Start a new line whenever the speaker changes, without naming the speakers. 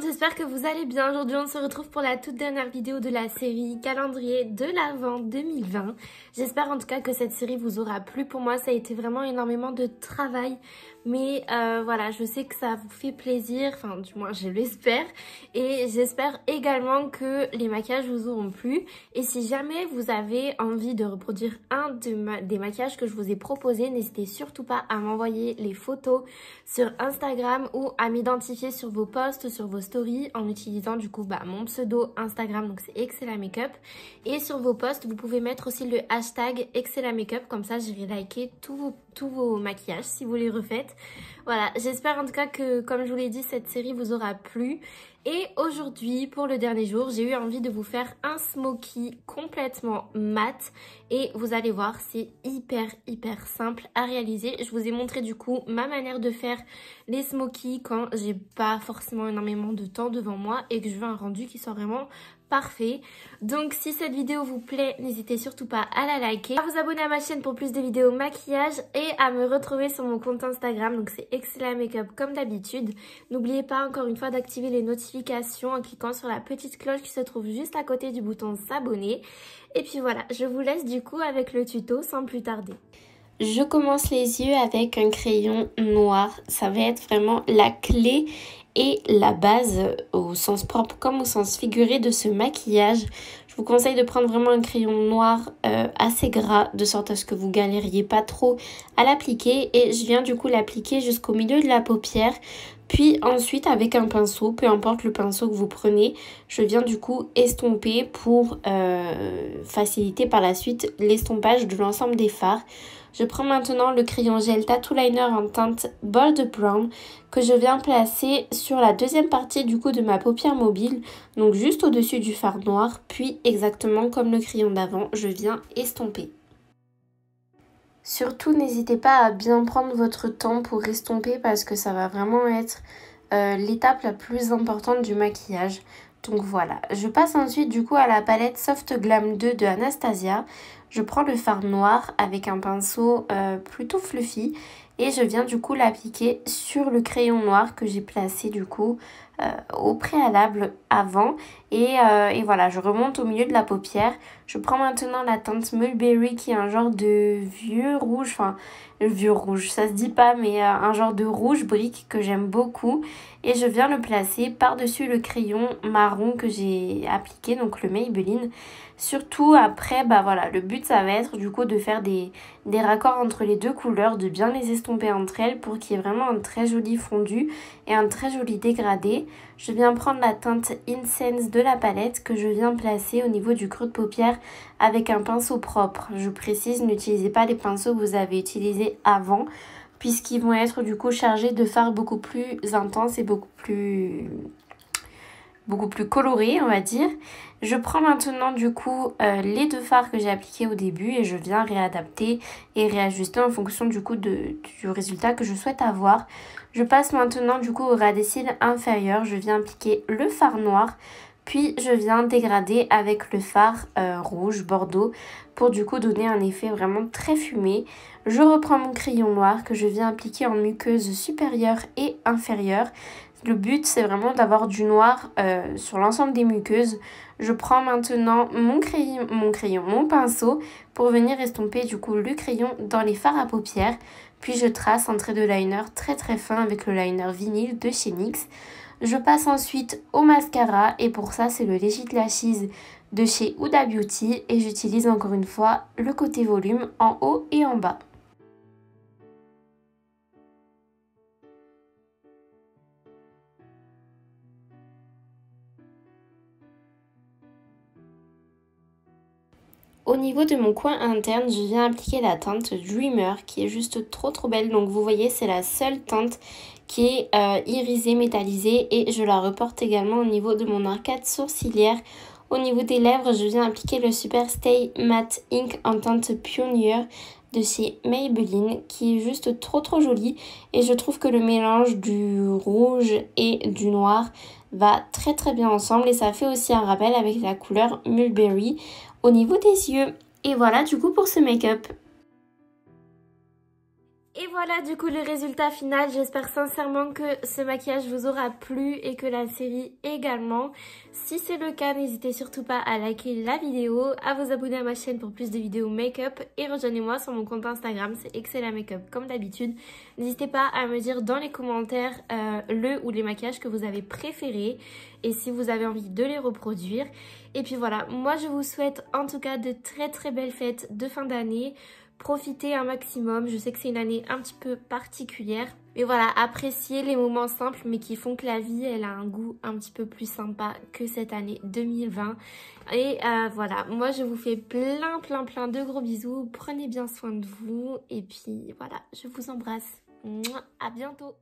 j'espère que vous allez bien. Aujourd'hui on se retrouve pour la toute dernière vidéo de la série calendrier de l'Avent 2020. J'espère en tout cas que cette série vous aura plu. Pour moi ça a été vraiment énormément de travail. Mais voilà, je sais que ça vous fait plaisir, enfin du moins je l'espère. Et j'espère également que les maquillages vous auront plu. Et si jamais vous avez envie de reproduire un des maquillages que je vous ai proposés, n'hésitez surtout pas à m'envoyer les photos sur Instagram ou à m'identifier sur vos posts, sur vos stories en utilisant du coup mon pseudo Instagram, donc c'est Excella Makeup. Et sur vos posts, vous pouvez mettre aussi le hashtag Excella Makeup, comme ça j'irai liker tous vos maquillages si vous les refaites. Voilà, j'espère en tout cas que, comme je vous l'ai dit, cette série vous aura plu. Et aujourd'hui, pour le dernier jour, j'ai eu envie de vous faire un smoky complètement mat. Et vous allez voir, c'est hyper simple à réaliser. Je vous ai montré du coup ma manière de faire les smokies quand j'ai pas forcément énormément de temps devant moi et que je veux un rendu qui soit vraiment parfait. Donc si cette vidéo vous plaît, n'hésitez surtout pas à la liker, à vous abonner à ma chaîne pour plus de vidéos maquillage et à me retrouver sur mon compte Instagram, donc c'est Excella Makeup comme d'habitude. N'oubliez pas encore une fois d'activer les notifications en cliquant sur la petite cloche qui se trouve juste à côté du bouton s'abonner. Et puis voilà, je vous laisse du coup avec le tuto sans plus tarder. Je commence les yeux avec un crayon noir, ça va être vraiment la clé et la base au sens propre comme au sens figuré de ce maquillage. Je vous conseille de prendre vraiment un crayon noir assez gras de sorte à ce que vous galériez pas trop à l'appliquer. Et je viens du coup l'appliquer jusqu'au milieu de la paupière. Puis ensuite avec un pinceau, peu importe le pinceau que vous prenez, je viens du coup estomper pour faciliter par la suite l'estompage de l'ensemble des fards. Je prends maintenant le crayon gel Tattoo Liner en teinte Bold Brown que je viens placer sur la deuxième partie du coup de ma paupière mobile, donc juste au-dessus du fard noir, puis exactement comme le crayon d'avant, je viens estomper. Surtout n'hésitez pas à bien prendre votre temps pour estomper parce que ça va vraiment être l'étape la plus importante du maquillage. Donc voilà, je passe ensuite du coup à la palette Soft Glam 2 de Anastasia. Je prends le fard noir avec un pinceau plutôt fluffy et je viens du coup l'appliquer sur le crayon noir que j'ai placé du coup au préalable avant. Et voilà, je remonte au milieu de la paupière. Je prends maintenant la teinte Mulberry qui est un genre de vieux rouge, enfin vieux rouge, ça se dit pas, mais un genre de rouge brique que j'aime beaucoup. Et je viens le placer par-dessus le crayon marron que j'ai appliqué, donc le Maybelline. Surtout après, voilà, le but ça va être du coup de faire des raccords entre les deux couleurs, de bien les estomper entre elles pour qu'il y ait vraiment un très joli fondu et un très joli dégradé. Je viens prendre la teinte Incense de la palette que je viens placer au niveau du creux de paupière avec un pinceau propre. Je précise, n'utilisez pas les pinceaux que vous avez utilisés avant puisqu'ils vont être du coup chargés de fard beaucoup plus intense et beaucoup plus coloré, on va dire. Je prends maintenant du coup les deux fards que j'ai appliqués au début et je viens réadapter et réajuster en fonction du coup du résultat que je souhaite avoir. Je passe maintenant du coup au ras des cils inférieur, je viens appliquer le fard noir, puis je viens dégrader avec le fard rouge bordeaux pour du coup donner un effet vraiment très fumé. Je reprends mon crayon noir que je viens appliquer en muqueuse supérieure et inférieure. Le but c'est vraiment d'avoir du noir sur l'ensemble des muqueuses. Je prends maintenant mon pinceau pour venir estomper du coup le crayon dans les fards à paupières. Puis je trace un trait de liner très fin avec le liner vinyle de chez NYX. Je passe ensuite au mascara et pour ça c'est le Legit Lashes de chez Huda Beauty et j'utilise encore une fois le côté volume en haut et en bas. Au niveau de mon coin interne, je viens appliquer la teinte Dreamer qui est juste trop belle. Donc vous voyez, c'est la seule teinte qui est irisée, métallisée et je la reporte également au niveau de mon arcade sourcilière. Au niveau des lèvres, je viens appliquer le Super Stay Matte Ink en teinte Pioneer de chez Maybelline qui est juste trop joli et je trouve que le mélange du rouge et du noir va très bien ensemble et ça fait aussi un rappel avec la couleur Mulberry au niveau des yeux. Et voilà du coup pour ce make-up. Et voilà du coup le résultat final. J'espère sincèrement que ce maquillage vous aura plu et que la série également. Si c'est le cas, n'hésitez surtout pas à liker la vidéo, à vous abonner à ma chaîne pour plus de vidéos make-up et rejoignez-moi sur mon compte Instagram, c'est Excella Makeup comme d'habitude. N'hésitez pas à me dire dans les commentaires le ou les maquillages que vous avez préférés et si vous avez envie de les reproduire. Et puis voilà, moi je vous souhaite en tout cas de très belles fêtes de fin d'année. Profitez un maximum, je sais que c'est une année un petit peu particulière. Mais voilà, appréciez les moments simples mais qui font que la vie elle a un goût un petit peu plus sympa que cette année 2020. Et voilà, moi je vous fais plein de gros bisous. Prenez bien soin de vous et puis voilà, je vous embrasse. À bientôt.